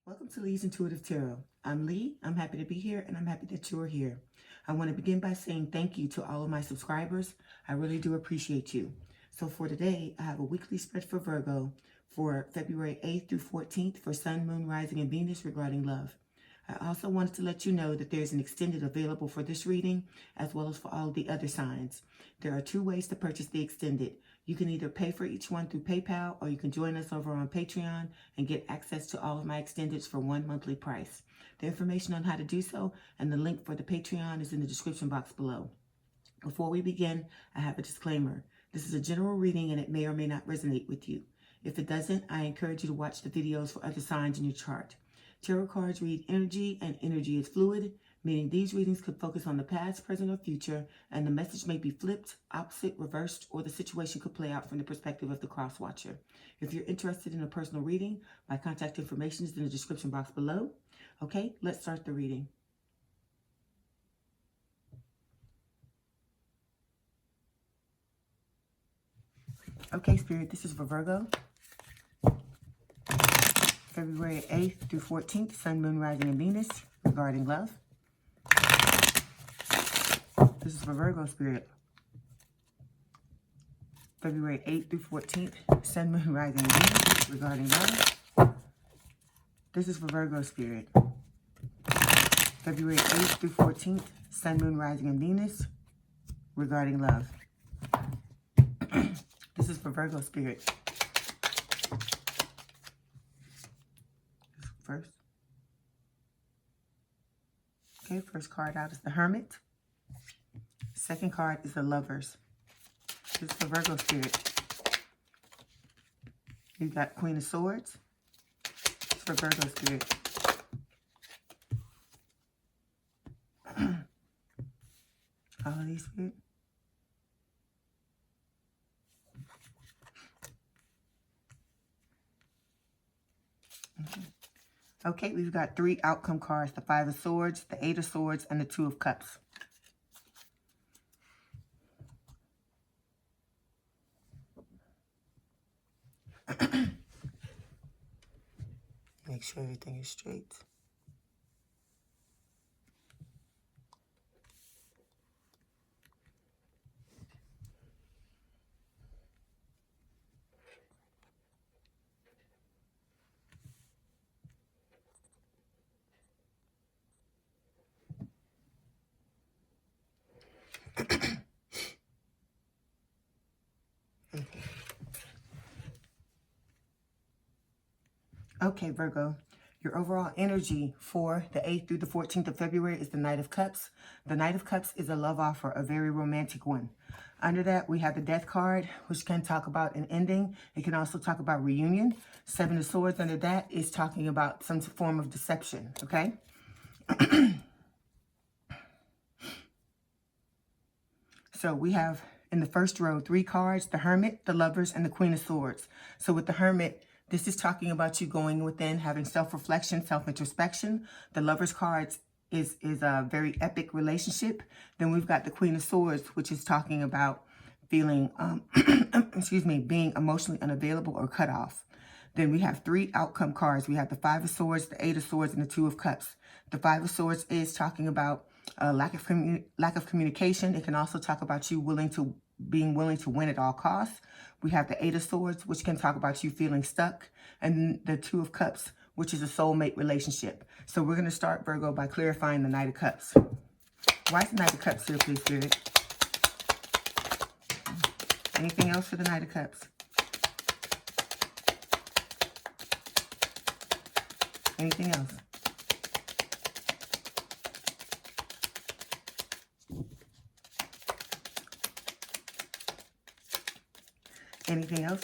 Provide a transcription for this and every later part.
Welcome to Leigh's Intuitive Tarot. I'm Leigh. I'm happy to be here and I'm happy that you're here. I want to begin by saying thank you to all of my subscribers. I really do appreciate you. So for today, I have a weekly spread for Virgo for February 8th through 14th for Sun, Moon, Rising, and Venus regarding love. I also wanted to let you know that there's an extended available for this reading as well as for all the other signs. There are two ways to purchase the extended. You can either pay for each one through PayPal or you can join us over on Patreon and get access to all of my extendeds for one monthly price. The information on how to do so and the link for the Patreon is in the description box below. Before we begin, I have a disclaimer. This is a general reading and it may or may not resonate with you. If it doesn't, I encourage you to watch the videos for other signs in your chart. Tarot cards read energy and energy is fluid, meaning these readings could focus on the past, present, or future, and the message may be flipped, opposite, reversed, or the situation could play out from the perspective of the cross-watcher. If you're interested in a personal reading, my contact information is in the description box below. Okay, let's start the reading. Okay, Spirit, this is for Virgo. February 8th through 14th, Sun, Moon, Rising, and Venus regarding love. This is for Virgo, Spirit. February 8th through 14th, Sun, Moon, Rising, and Venus regarding love. This is for Virgo, Spirit. February 8th through 14th, Sun, Moon, Rising, and Venus regarding love. This is for Virgo, Spirit. First. Okay, first card out is the Hermit. Second card is the Lovers. This is for Virgo, Spirit. You got Queen of Swords. It's for Virgo, Spirit. All of these, Spirit. Okay, we've got three outcome cards, the Five of Swords, the Eight of Swords, and the Two of Cups. Make sure everything is straight. Okay, Virgo, your overall energy for the 8th through the 14th of February is the Knight of Cups. The Knight of Cups is a love offer, a very romantic one. Under that, we have the Death card, which can talk about an ending. It can also talk about reunion. Seven of Swords under that is talking about some form of deception, okay? So we have in the first row, three cards, the Hermit, the Lovers, and the Queen of Swords. So with the Hermit, this is talking about you going within, having self-reflection, self-introspection. The Lovers cards is a very epic relationship. Then we've got the Queen of Swords, which is talking about feeling, being emotionally unavailable or cut off. Then we have three outcome cards. We have the Five of Swords, the Eight of Swords, and the Two of Cups. The Five of Swords is talking about lack of communication. It can also talk about you being willing to win at all costs. We have the Eight of Swords, which can talk about you feeling stuck. And the Two of Cups, which is a soulmate relationship. So we're going to start, Virgo, by clarifying the Knight of Cups. Why is the Knight of Cups here, please, Spirit? Anything else for the Knight of Cups? Anything else? Anything else?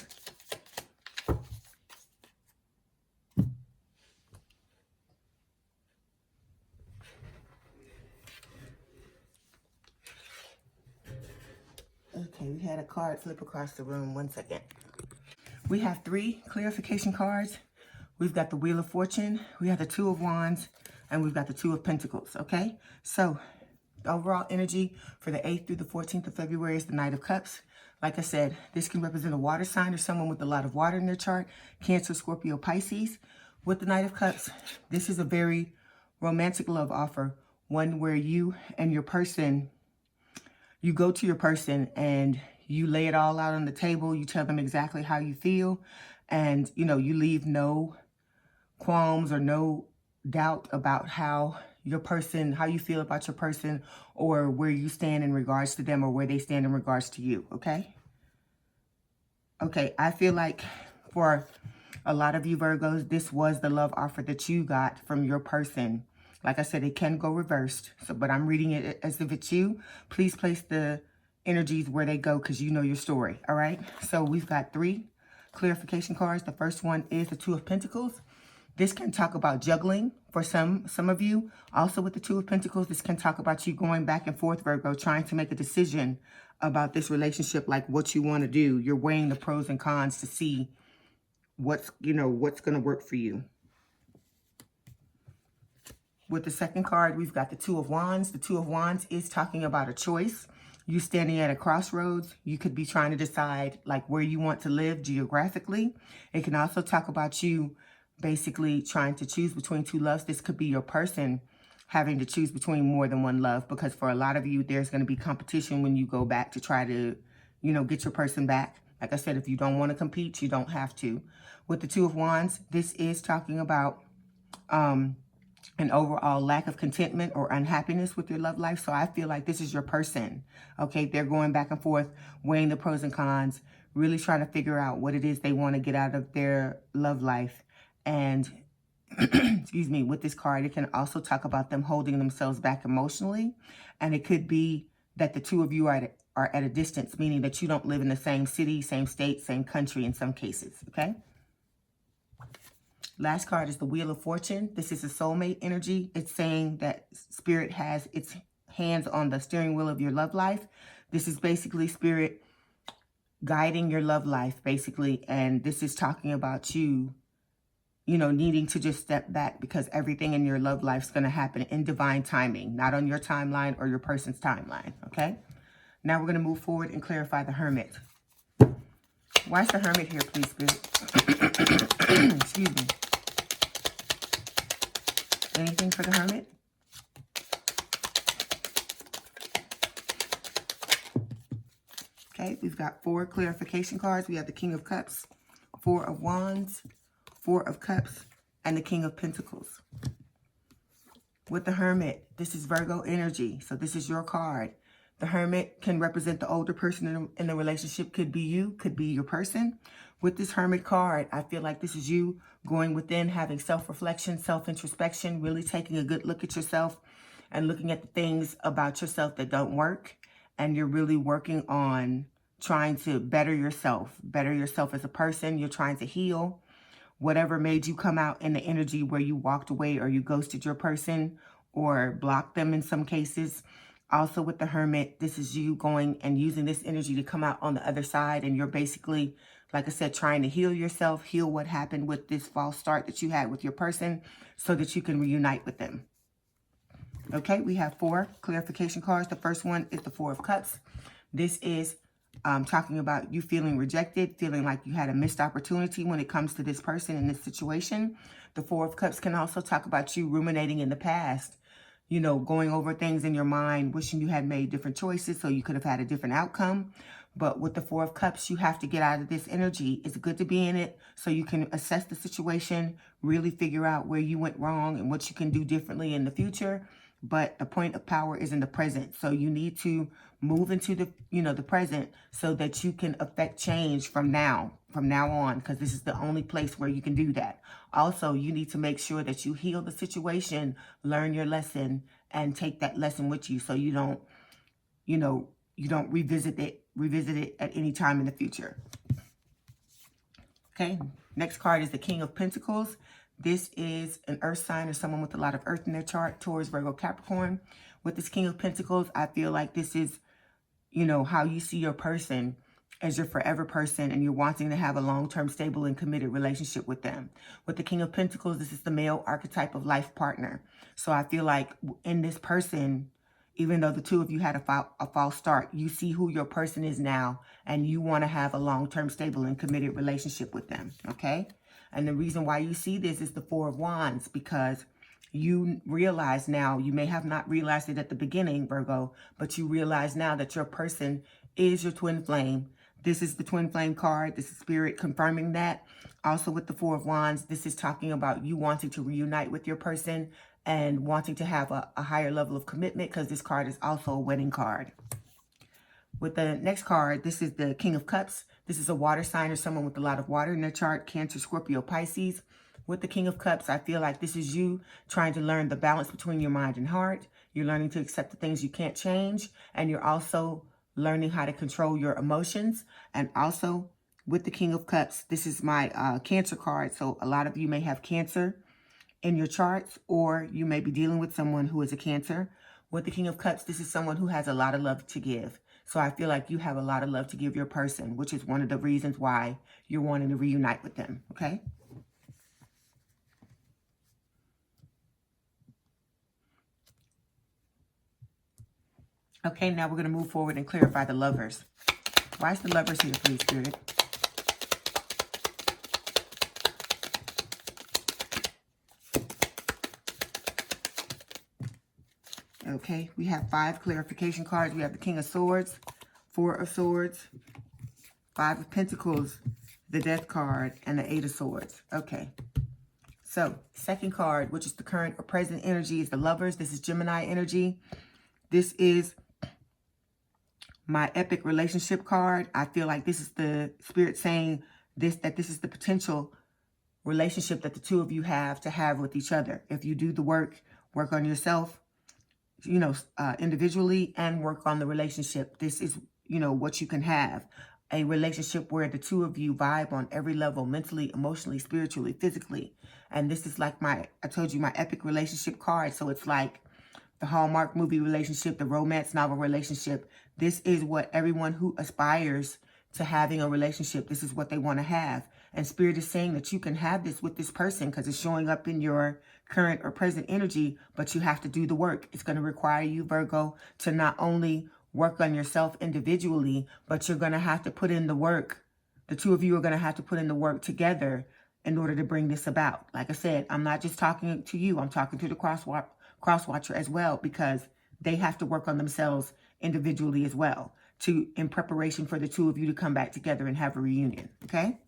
Okay, we had a card flip across the room. 1 second. We have three clarification cards. We've got the Wheel of Fortune, we have the Two of Wands, and we've got the Two of Pentacles, okay? So, the overall energy for the 8th through the 14th of February is the Knight of Cups. Like I said, this can represent a water sign or someone with a lot of water in their chart. Cancer, Scorpio, Pisces. With the Knight of Cups, this is a very romantic love offer. One where you and your person, you go to your person and you lay it all out on the table. You tell them exactly how you feel. And, you know, you leave no qualms or no doubt about how your person, how you feel about your person, or where you stand in regards to them, or where they stand in regards to you, okay? Okay, I feel like for a lot of you Virgos, this was the love offer that you got from your person. Like I said, it can go reversed, but I'm reading it as if it's you. Please place the energies where they go because you know your story, all right? So we've got 3 clarification cards. The first one is the Two of Pentacles. This can talk about juggling for some of you. Also with the Two of Pentacles, this can talk about you going back and forth, Virgo, trying to make a decision about this relationship, like what you want to do. You're weighing the pros and cons to see what's going to work for you. With the second card, we've got the Two of Wands. The Two of Wands is talking about a choice. You standing at a crossroads. You could be trying to decide like where you want to live geographically. It can also talk about you basically trying to choose between 2 loves. This could be your person having to choose between more than one love, because for a lot of you, there's going to be competition when you go back to try to, you know, get your person back. Like I said, if you don't want to compete, you don't have to. With the Two of Wands, this is talking about an overall lack of contentment or unhappiness with your love life. So I feel like this is your person. Okay, they're going back and forth, weighing the pros and cons, really trying to figure out what it is they want to get out of their love life. And excuse me, with this card, it can also talk about them holding themselves back emotionally. And it could be that the two of you are at a distance, meaning that you don't live in the same city, same state, same country in some cases, okay? Last card is the Wheel of Fortune. This is a soulmate energy. It's saying that Spirit has its hands on the steering wheel of your love life. This is basically Spirit guiding your love life, basically. And this is talking about you, you know, needing to just step back, because everything in your love life is going to happen in divine timing, not on your timeline or your person's timeline, okay? Now we're going to move forward and clarify the Hermit. Why is the Hermit here, please, Spirit? Excuse me. Anything for the Hermit? Okay, we've got 4 clarification cards. We have the King of Cups, 4 of Wands, 4 of Cups, and the King of Pentacles. With the Hermit, this is Virgo energy, so this is your card. The Hermit can represent the older person in the relationship. Could be you, could be your person. With this Hermit card, I feel like this is you going within, having self-reflection, self-introspection, really taking a good look at yourself and looking at the things about yourself that don't work. And you're really working on trying to better yourself as a person. You're trying to heal whatever made you come out in the energy where you walked away or you ghosted your person or blocked them in some cases. Also with the Hermit, this is you going and using this energy to come out on the other side. And you're basically, like I said, trying to heal yourself, heal what happened with this false start that you had with your person so that you can reunite with them. Okay, we have 4 clarification cards. The first one is the 4 of Cups. This is talking about you feeling rejected, feeling like you had a missed opportunity when it comes to this person in this situation. The 4 of Cups can also talk about you ruminating in the past, you know, going over things in your mind, wishing you had made different choices so you could have had a different outcome. But with the 4 of Cups, you have to get out of this energy. It's good to be in it so you can assess the situation, really figure out where you went wrong and what you can do differently in the future. But the point of power is in the present. So you need to move into the, you know, the present so that you can affect change from now on, because this is the only place where you can do that. Also, you need to make sure that you heal the situation, learn your lesson, and take that lesson with you so you don't, you know, you don't revisit it at any time in the future. Okay, next card is the King of Pentacles. This is an earth sign or someone with a lot of earth in their chart, Taurus, Virgo, Capricorn. With this King of Pentacles, I feel like this is, you know, how you see your person as your forever person, and you're wanting to have a long-term, stable, and committed relationship with them. With the King of Pentacles, this is the male archetype of life partner. So I feel like in this person, even though the two of you had a false start, you see who your person is now, and you want to have a long-term, stable, and committed relationship with them, okay? And the reason why you see this is the Four of Wands, because you realize now, you may have not realized it at the beginning, Virgo, but you realize now that your person is your twin flame. This is the twin flame card. This is Spirit confirming that. Also with the Four of Wands, this is talking about you wanting to reunite with your person and wanting to have a higher level of commitment, because this card is also a wedding card. With the next card, this is the King of Cups. This is a water sign or someone with a lot of water in their chart, Cancer, Scorpio, Pisces. With the King of Cups, I feel like this is you trying to learn the balance between your mind and heart. You're learning to accept the things you can't change. And you're also learning how to control your emotions. And also with the King of Cups, this is my Cancer card. So a lot of you may have Cancer in your charts, or you may be dealing with someone who is a Cancer. With the King of Cups, this is someone who has a lot of love to give. So I feel like you have a lot of love to give your person, which is one of the reasons why you're wanting to reunite with them, okay? Okay, now we're going to move forward and clarify the Lovers. Why is the Lovers here, please, Spirit? Okay, we have 5 clarification cards. We have the King of Swords, 4 of Swords, 5 of Pentacles, the Death card, and the 8 of Swords. Okay, so second card, which is the current or present energy, is the Lovers. This is Gemini energy. This is my epic relationship card. I feel like this is the Spirit saying that this is the potential relationship that the two of you have to have with each other. If you do the work on yourself, you know, individually, and work on the relationship, this is, you know, what you can have. A relationship where the two of you vibe on every level, mentally, emotionally, spiritually, physically. And this is like I told you, my epic relationship card. So it's like the Hallmark movie relationship, the romance novel relationship. This is what everyone who aspires to having a relationship, this is what they want to have. And Spirit is saying that you can have this with this person because it's showing up in your current or present energy, but you have to do the work. It's going to require you, Virgo, to not only work on yourself individually, but you're going to have to put in the work. The two of you are going to have to put in the work together in order to bring this about. Like I said, I'm not just talking to you. I'm talking to the cross-watcher as well, because they have to work on themselves individually as well, in preparation for the two of you to come back together and have a reunion, okay?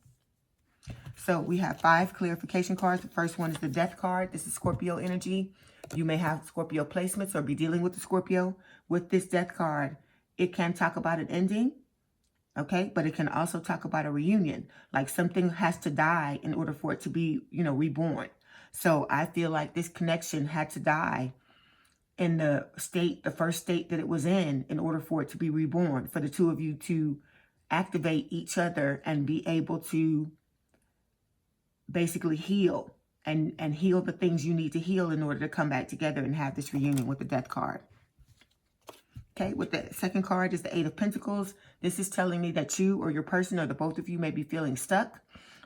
So we have 5 clarification cards. The first one is the Death card. This is Scorpio energy. You may have Scorpio placements or be dealing with the Scorpio. With this Death card, it can talk about an ending, okay? But it can also talk about a reunion. Like something has to die in order for it to be, you know, reborn. So I feel like this connection had to die in the first state that it was in order for it to be reborn, for the two of you to activate each other and be able to basically heal and heal the things you need to heal in order to come back together and have this reunion with the Death card. Okay, with the second card is the 8 of Pentacles. This is telling me that you or your person or the both of you may be feeling stuck.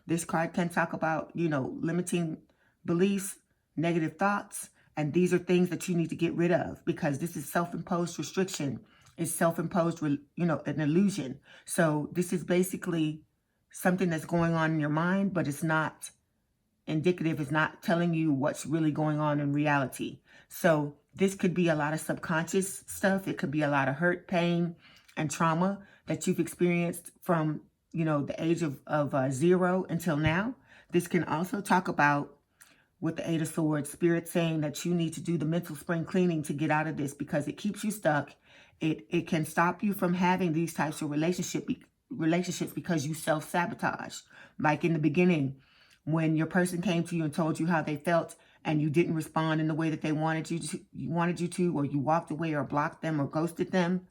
This card can talk about, you know, limiting beliefs, negative thoughts, and these are things that you need to get rid of, because this is self-imposed restriction. It's self-imposed, you know, an illusion. So this is basically something that's going on in your mind, but it's not indicative. It's not telling you what's really going on in reality. So this could be a lot of subconscious stuff. It could be a lot of hurt, pain, and trauma that you've experienced from, you know, the age of 0 until now. This can also talk about, with the 8 of Swords, Spirit saying that you need to do the mental spring cleaning to get out of this, because it keeps you stuck. It can stop you from having these types of relationships because you self-sabotage. Like in the beginning, when your person came to you and told you how they felt and you didn't respond in the way that they wanted you to, or you walked away or blocked them or ghosted them.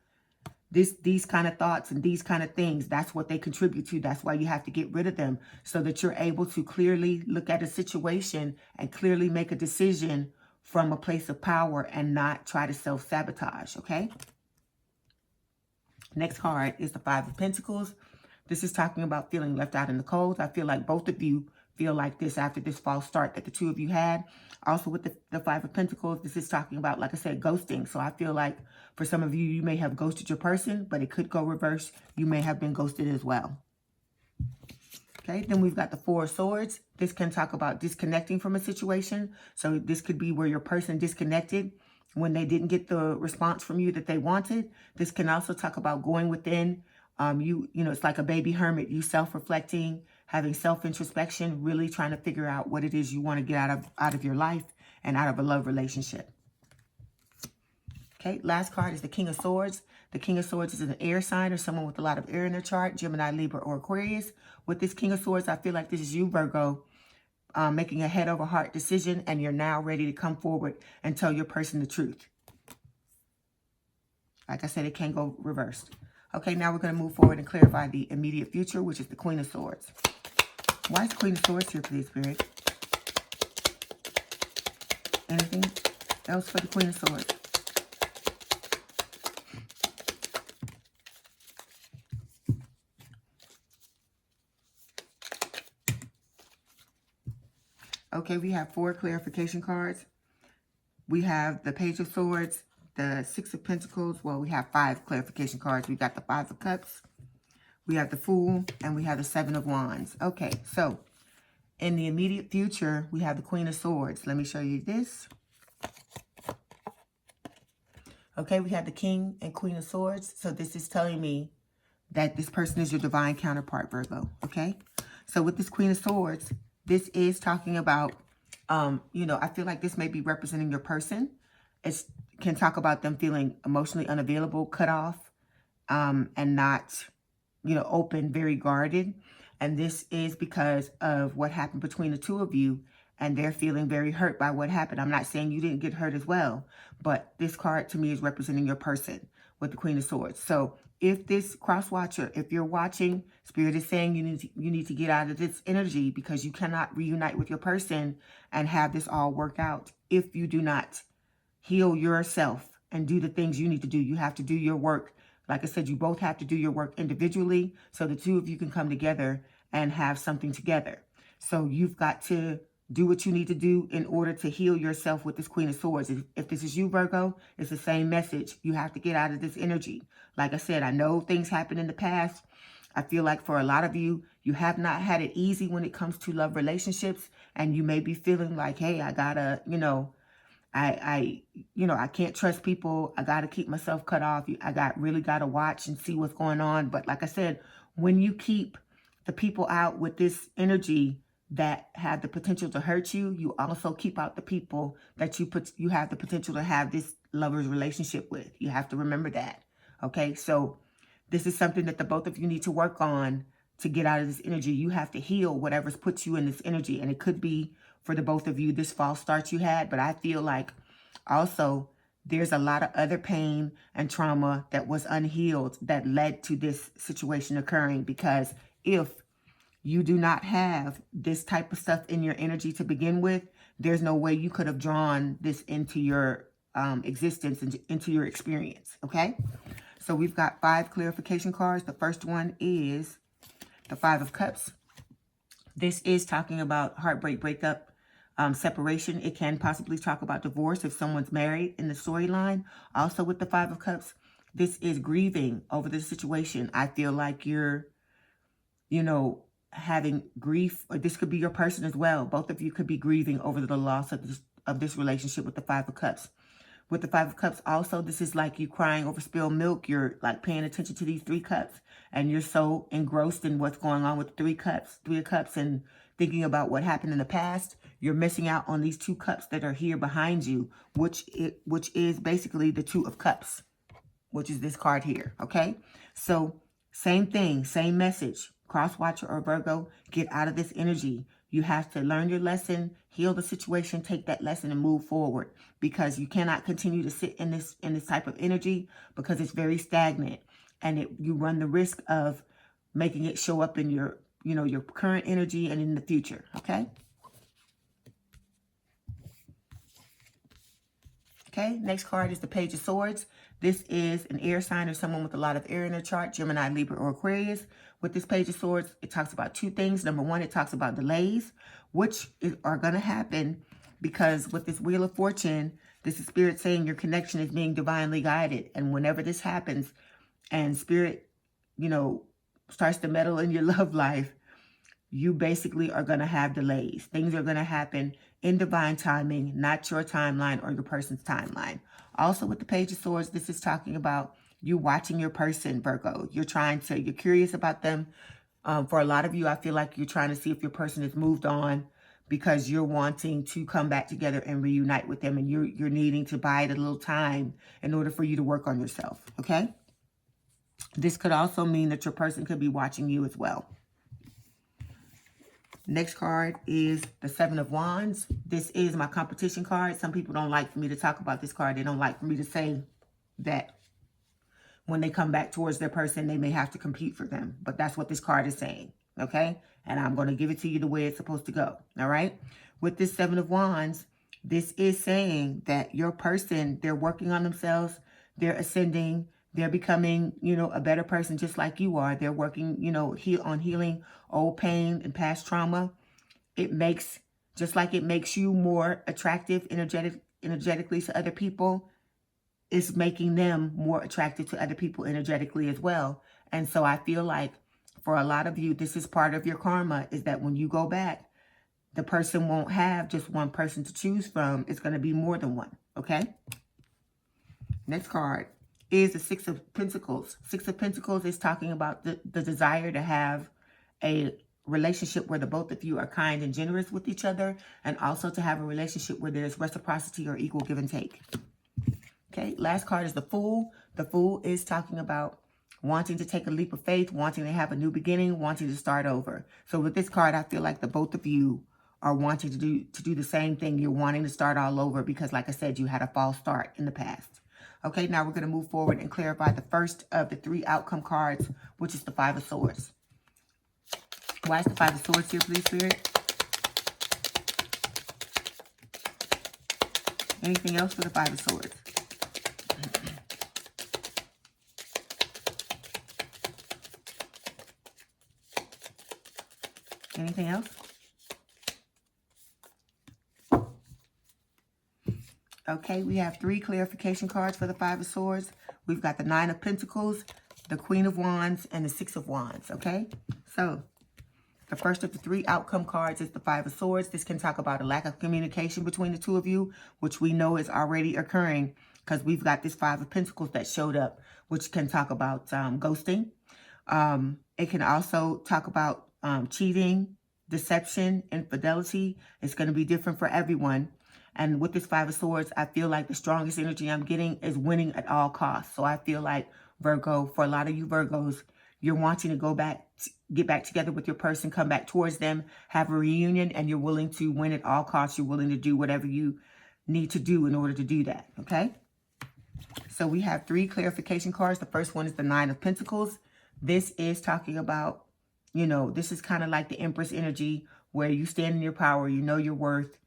These kind of thoughts and these kind of things, that's what they contribute to. That's why you have to get rid of them, so that you're able to clearly look at a situation and clearly make a decision from a place of power and not try to self-sabotage, okay? Next card is the 5 of Pentacles. This is talking about feeling left out in the cold. I feel like both of you feel like this after this false start that the two of you had. Also with the 5 of Pentacles, this is talking about, like I said, ghosting. So I feel like for some of you, you may have ghosted your person, but it could go reverse. You may have been ghosted as well. Okay, then we've got the Four of Swords. This can talk about disconnecting from a situation. So this could be where your person disconnected when they didn't get the response from you that they wanted. This can also talk about going within. You know, it's like a baby hermit. You self-reflecting, having self-introspection, really trying to figure out what it is you want to get out of your life and out of a love relationship. Okay, last card is the King of Swords. The King of Swords is an air sign or someone with a lot of air in their chart, Gemini, Libra, or Aquarius. With this King of Swords, I feel like this is you, Virgo, making a head over heart decision, and you're now ready to come forward and tell your person the truth. Like I said, it can go reversed. Okay, now we're going to move forward and clarify the immediate future, which is the Queen of Swords. Why is the Queen of Swords here, please, Spirit? Anything else for the Queen of Swords? Okay, we have 4 clarification cards. We have the Page of Swords, the Six of Pentacles. Well, we have 5 clarification cards. We got the Five of Cups. We have the Fool, and we have the Seven of Wands. Okay, so in the immediate future, we have the Queen of Swords. Let me show you this. Okay, we have the King and Queen of Swords. So this is telling me that this person is your divine counterpart, Virgo. Okay, so with this Queen of Swords, this is talking about, you know, I feel like this may be representing your person. It can talk about them feeling emotionally unavailable, cut off, and not, you know, open, very guarded. And this is because of what happened between the two of you, and they're feeling very hurt by what happened. I'm not saying you didn't get hurt as well, but this card to me is representing your person with the Queen of Swords. So if this cross watcher, if you're watching, Spirit is saying you need to get out of this energy, because you cannot reunite with your person and have this all work out if you do not heal yourself and do the things you need to do. You have to do your work. Like I said, you both have to do your work individually so the two of you can come together and have something together. So you've got to do what you need to do in order to heal yourself with this Queen of Swords. If this is you, Virgo, it's the same message. You have to get out of this energy. Like I said, I know things happened in the past. I feel like for a lot of you, you have not had it easy when it comes to love relationships. And you may be feeling like, hey, I gotta, you know, I can't trust people. I got to keep myself cut off. Really got to watch and see what's going on. But like I said, when you keep the people out with this energy that have the potential to hurt you, you also keep out the people that you have the potential to have this lover's relationship with. You have to remember that. Okay, so this is something that the both of you need to work on to get out of this energy. You have to heal whatever's put you in this energy. And it could be for the both of you this false start you had. But I feel like also there's a lot of other pain and trauma that was unhealed that led to this situation occurring. Because if you do not have this type of stuff in your energy to begin with, there's no way you could have drawn this into your existence and into your experience. Okay, so we've got 5 clarification cards. The first one is the Five of Cups. This is talking about heartbreak, breakup, separation. It can possibly talk about divorce if someone's married in the storyline. Also with the Five of Cups, this is grieving over the situation. I feel like you're, you know, having grief, or this could be your person as well. Both of you could be grieving over the loss of this relationship with the Five of Cups. With the Five of Cups also, this is like you crying over spilled milk. You're like paying attention to these 3 cups, and you're so engrossed in what's going on with the 3 of cups and thinking about what happened in the past. You're missing out on these 2 cups that are here behind you, which is basically the Two of Cups, which is this card here. Okay, so same thing, same message. Cross watcher or Virgo, get out of this energy. You have to learn your lesson, heal the situation, take that lesson and move forward, because you cannot continue to sit in this type of energy, because it's very stagnant, and you run the risk of making it show up in your, you know, your current energy and in the future. Okay. Okay, next card is the Page of Swords. This is an air sign or someone with a lot of air in their chart, Gemini, Libra, or Aquarius. With this Page of Swords, it talks about 2 things. Number 1, it talks about delays, which are going to happen because with this Wheel of Fortune, this is Spirit saying your connection is being divinely guided. And whenever this happens and Spirit, you know, starts to meddle in your love life, you basically are going to have delays. Things are going to happen in divine timing, not your timeline or your person's timeline. Also with the Page of Swords, this is talking about you watching your person, Virgo. You're curious about them. For a lot of you, I feel like you're trying to see if your person has moved on because you're wanting to come back together and reunite with them, and you're needing to buy it a little time in order for you to work on yourself, okay? This could also mean that your person could be watching you as well. Next card is the Seven of Wands. This is my competition card. Some people don't like for me to talk about this card. They don't like for me to say that when they come back towards their person, they may have to compete for them. But that's what this card is saying, okay? And I'm going to give it to you the way it's supposed to go, all right? With this Seven of Wands, this is saying that your person, they're working on themselves, they're ascending, they're becoming, you know, a better person just like you are. They're working, you know, on healing old pain and past trauma. It makes, just like it makes you more attractive energetically to other people, it's making them more attractive to other people energetically as well. And so I feel like for a lot of you, this is part of your karma, is that when you go back, the person won't have just one person to choose from. It's going to be more than one, okay? Next card is the Six of Pentacles. Six of Pentacles is talking about the desire to have a relationship where the both of you are kind and generous with each other, and also to have a relationship where there's reciprocity or equal give and take. Okay, last card is the Fool. The Fool is talking about wanting to take a leap of faith, wanting to have a new beginning, wanting to start over. So with this card, I feel like the both of you are wanting to do the same thing. You're wanting to start all over because, like I said, you had a false start in the past. Okay, now we're going to move forward and clarify the first of the three outcome cards, which is the Five of Swords. Why is the Five of Swords here, please, Spirit? Anything else for the Five of Swords? Anything else? Okay, we have three clarification cards for the Five of Swords. We've got the Nine of Pentacles, the Queen of Wands, and the Six of Wands, okay? So, the first of the three outcome cards is the Five of Swords. This can talk about a lack of communication between the two of you, which we know is already occurring because we've got this Five of Pentacles that showed up, which can talk about ghosting. It can also talk about cheating, deception, infidelity. It's going to be different for everyone. And with this Five of Swords, I feel like the strongest energy I'm getting is winning at all costs. So I feel like, Virgo, for a lot of you Virgos, you're wanting to go back, get back together with your person, come back towards them, have a reunion, and you're willing to win at all costs. You're willing to do whatever you need to do in order to do that, okay? So we have three clarification cards. The first one is the Nine of Pentacles. This is talking about, you know, this is kind of like the Empress energy where you stand in your power, you know your worth,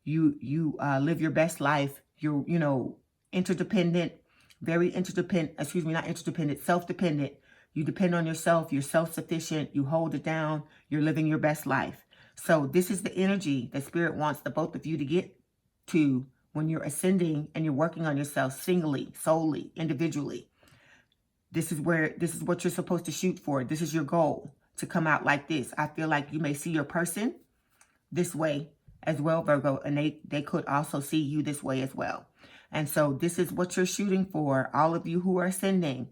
you live your best life, you're, you know, interdependent, very interdependent, not interdependent, self-dependent. You depend on yourself, you're self-sufficient, you hold it down, you're living your best life. So this is the energy that Spirit wants the both of you to get to when you're ascending and you're working on yourself singly, solely, individually. This is what you're supposed to shoot for. This is your goal, to come out like this. I feel like you may see your person this way as well, Virgo, and they could also see you this way as well. And so this is what you're shooting for, all of you who are ascending.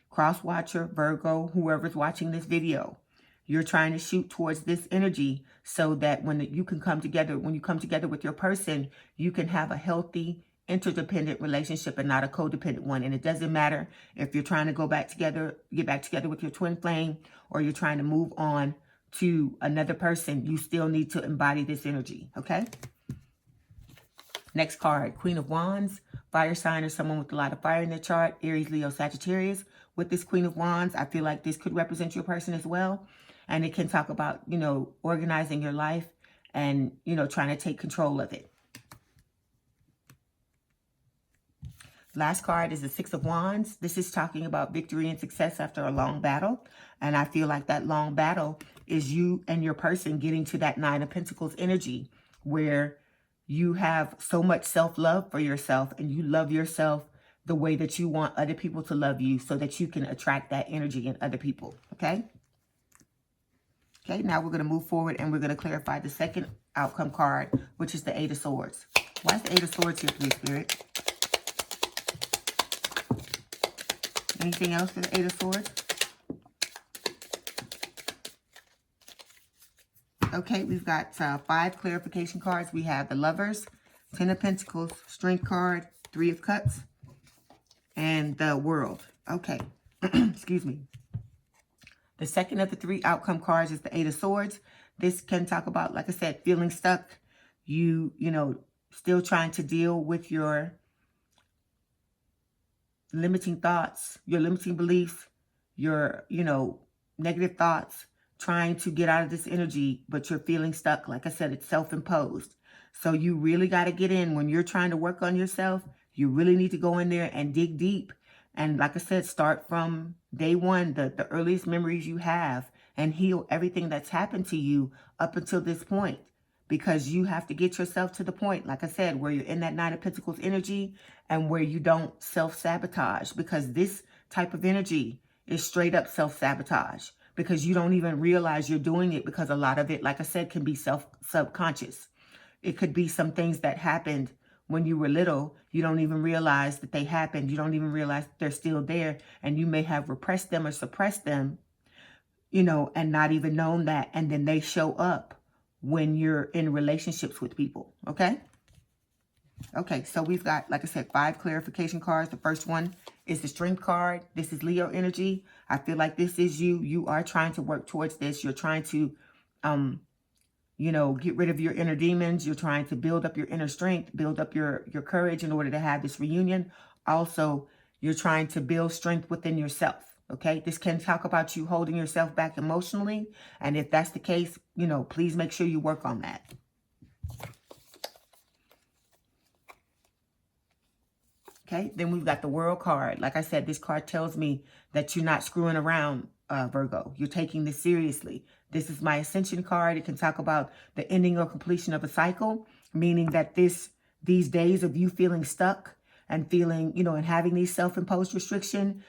Cross watcher, Virgo, whoever's watching this video, you're trying to shoot towards this energy so that when you can come together, when you come together with your person, you can have a healthy, interdependent relationship and not a codependent one. And it doesn't matter if you're trying to get back together with your twin flame, or you're trying to move on to another person, you still need to embody this energy, okay? Next card, Queen of Wands, fire sign or someone with a lot of fire in their chart, Aries, Leo, Sagittarius. With this Queen of Wands, I feel like this could represent your person as well. And it can talk about, you know, organizing your life and, you know, trying to take control of it. Last card is the Six of Wands. This is talking about victory and success after a long battle. And I feel like that long battle is you and your person getting to that Nine of Pentacles energy where you have so much self-love for yourself and you love yourself the way that you want other people to love you so that you can attract that energy in other people, okay? Okay, now we're going to move forward and we're going to clarify the second outcome card, which is the Eight of Swords. Why is the Eight of Swords here, please, Spirit? Anything else for the Eight of Swords? Okay, we've got 5 clarification cards. We have the Lovers, Ten of Pentacles, Strength card, 3 of Cups, and the World. Okay, excuse me. The second of the 3 outcome cards is the Eight of Swords. This can talk about, like I said, feeling stuck. You know, still trying to deal with your limiting thoughts, your limiting beliefs, your, negative thoughts, trying to get out of this energy, but you're feeling stuck. Like I said, it's self-imposed. So you really got to get in. When you're trying to work on yourself, you really need to go in there and dig deep. And like I said, start from day one, the earliest memories you have, and heal everything that's happened to you up until this point. Because you have to get yourself to the point, like I said, where you're in that Nine of Pentacles energy and where you don't self-sabotage. Because this type of energy is straight up self-sabotage. Because you don't even realize you're doing it, because a lot of it, like I said, can be subconscious. It could be some things that happened when you were little. You don't even realize that they happened. You don't even realize that they're still there. And you may have repressed them or suppressed them, and not even known that. And then they show up when you're in relationships with people. Okay? Okay, so we've got, like I said, 5 clarification cards. The first one is the Strength card. This is Leo energy. I feel like this is you. You are trying to work towards this. You're trying to, get rid of your inner demons. You're trying to build up your inner strength, build up your courage in order to have this reunion. Also, you're trying to build strength within yourself. Okay, this can talk about you holding yourself back emotionally. And if that's the case, please make sure you work on that. Okay, then we've got the World card. Like I said, this card tells me that you're not screwing around, Virgo. You're taking this seriously. This is my Ascension card. It can talk about the ending or completion of a cycle, meaning that these days of you feeling stuck and feeling, and having these self-imposed restriction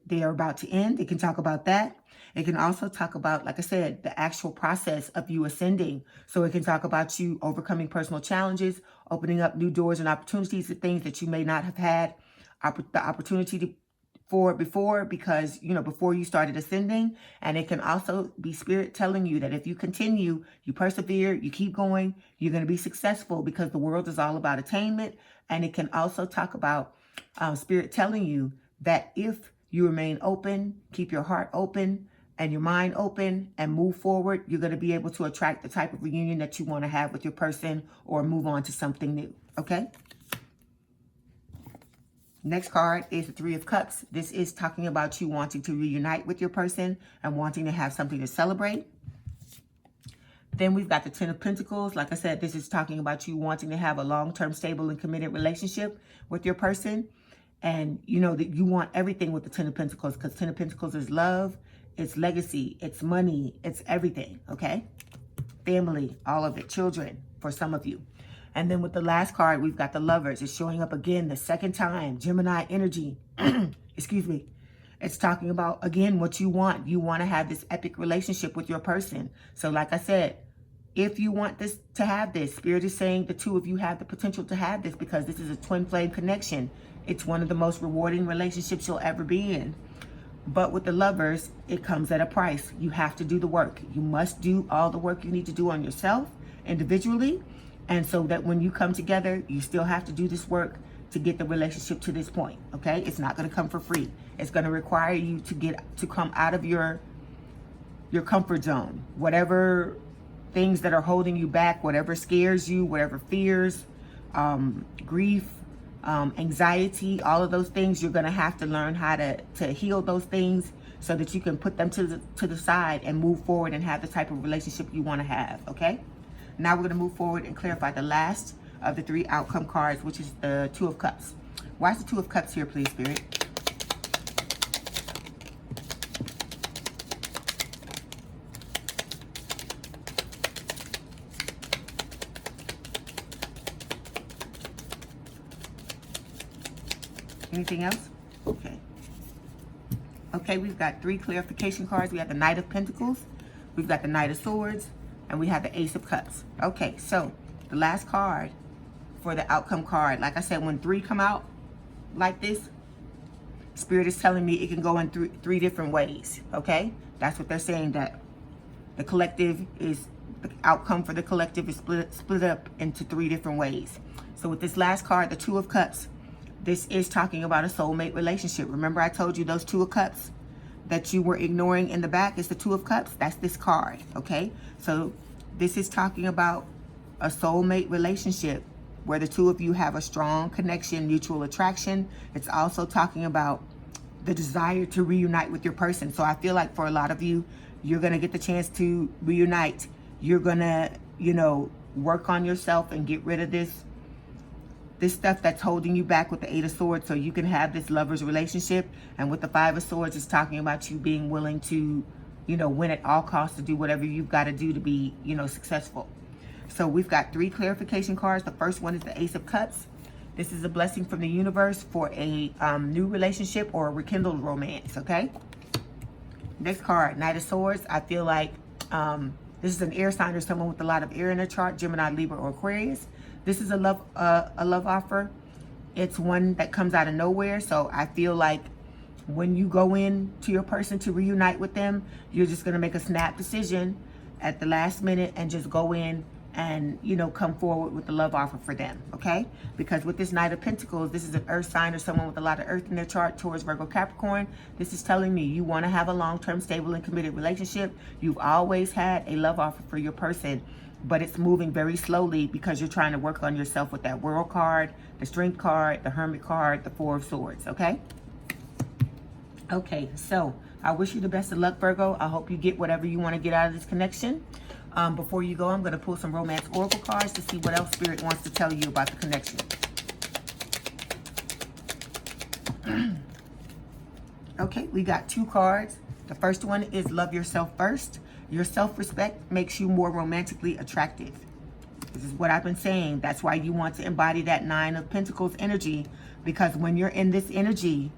they are about to end. It can talk about that. It can also talk about, like I said, the actual process of you ascending. So it can talk about you overcoming personal challenges, opening up new doors and opportunities to things that you may not have had the opportunity for before, because, before you started ascending. And it can also be Spirit telling you that if you continue, you persevere, you keep going, you're going to be successful, because the world is all about attainment. And it can also talk about Spirit telling you that if you remain open, keep your heart open and your mind open and move forward, you're going to be able to attract the type of reunion that you want to have with your person, or move on to something new. Okay? Next card is the Three of Cups. This is talking about you wanting to reunite with your person and wanting to have something to celebrate. Then we've got the Ten of Pentacles. Like I said, this is talking about you wanting to have a long-term, stable, and committed relationship with your person. And that you want everything with the Ten of Pentacles, because Ten of Pentacles is love, it's legacy, it's money, it's everything, okay? Family, all of it, children, for some of you. And then with the last card, we've got the Lovers. It's showing up again the second time, Gemini energy. Excuse me. It's talking about, again, what you want. You want to have this epic relationship with your person. So like I said, if you want this to have this, Spirit is saying the two of you have the potential to have this, because this is a twin flame connection. It's one of the most rewarding relationships you'll ever be in. But with the Lovers, it comes at a price. You have to do the work. You must do all the work you need to do on yourself individually. And so that when you come together, you still have to do this work to get the relationship to this point. Okay? It's not going to come for free. It's going to require you to come out of your comfort zone. Whatever things that are holding you back, whatever scares you, whatever fears, grief, anxiety, all of those things, you're going to have to learn how to heal those things so that you can put them to the side and move forward and have the type of relationship you want to have. Okay? Now we're going to move forward and clarify the last of the 3 outcome cards, which is the Two of Cups. Why is the Two of Cups here, please, Spirit? Anything else? Okay. Okay, we've got 3 clarification cards. We have the Knight of Pentacles. we've got the Knight of Swords, and we have the Ace of Cups. Okay, so the last card for the outcome card, like I said, when 3 come out like this, Spirit is telling me it can go in three different ways, okay? That's what they're saying, that the collective is, the outcome for the collective is split up into 3 different ways. So with this last card, the Two of Cups, this is talking about a soulmate relationship. Remember I told you those Two of Cups that you were ignoring in the back is the Two of Cups? That's this card, okay? So this is talking about a soulmate relationship where the two of you have a strong connection, mutual attraction. It's also talking about the desire to reunite with your person. So I feel like for a lot of you, you're going to get the chance to reunite. You're going to, you know, work on yourself and get rid of this stuff that's holding you back with the Eight of Swords, so you can have this lover's relationship. And with the Five of Swords, it's talking about you being willing to, you know, win at all costs, to do whatever you've got to do to be, you know, successful. So we've got 3 clarification cards. The first one is the Ace of Cups. This is a blessing from the universe for a new relationship or a rekindled romance, okay? Next card, Knight of Swords. I feel like this is an air sign or someone with a lot of air in their chart, Gemini, Libra, or Aquarius. This is a love offer. It's one that comes out of nowhere. So I feel like when you go in to your person to reunite with them, you're just going to make a snap decision at the last minute and just go in and, you know, come forward with the love offer for them, okay? Because with this Knight of Pentacles, this is an earth sign or someone with a lot of earth in their chart, Taurus, Virgo, Capricorn. This is telling me you want to have a long-term, stable, and committed relationship. You've always had a love offer for your person, but it's moving very slowly because you're trying to work on yourself with that World card, the Strength card, the Hermit card, the Four of Swords, okay? Okay, so I wish you the best of luck, Virgo. I hope you get whatever you want to get out of this connection. Before you go, I'm going to pull some romance oracle cards to see what else Spirit wants to tell you about the connection. Okay, we got 2 cards. The first one is Love Yourself First. Your self-respect makes you more romantically attractive. This is what I've been saying. That's why you want to embody that 9 of Pentacles energy, because when you're in this energy,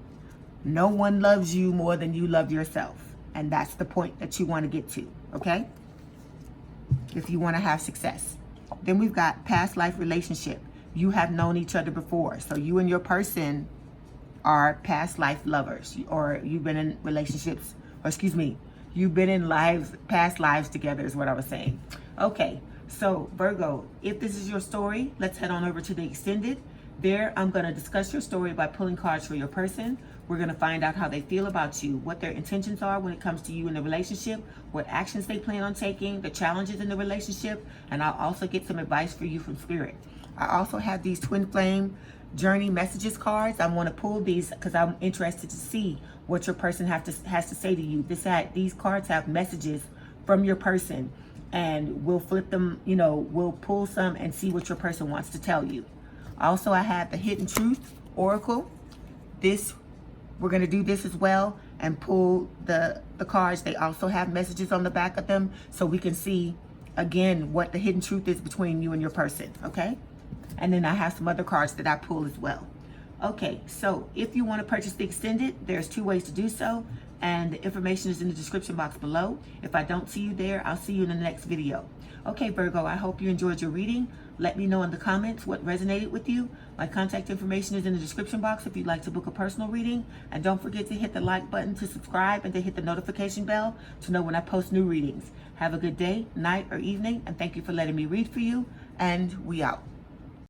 no one loves you more than you love yourself. And that's the point that you want to get to, okay? If you want to have success. Then we've got past life relationship. You have known each other before. So you and your person are past life lovers, or you've been in relationships, or excuse me, you've been in past lives together is what I was saying. Okay, so Virgo, if this is your story, let's head on over to the extended. There, I'm going to discuss your story by pulling cards for your person. We're going to find out how they feel about you, what their intentions are when it comes to you in the relationship, what actions they plan on taking, the challenges in the relationship, and I'll also get some advice for you from Spirit. I also have these Twin Flame Journey Messages cards. I want to pull these because I'm interested to see what your person has to say to you. These cards have messages from your person, and we'll flip them, you know, we'll pull some and see what your person wants to tell you. Also, I have the Hidden Truth Oracle. We're going to do this as well and pull the cards. They also have messages on the back of them, so we can see, again, what the hidden truth is between you and your person, okay? And then I have some other cards that I pull as well. Okay, so if you want to purchase the extended, there's 2 ways to do so, and the information is in the description box below. If I don't see you there, I'll see you in the next video. Okay, Virgo, I hope you enjoyed your reading. Let me know in the comments what resonated with you. My contact information is in the description box if you'd like to book a personal reading. And don't forget to hit the like button to subscribe and to hit the notification bell to know when I post new readings. Have a good day, night, or evening, and thank you for letting me read for you. And we out.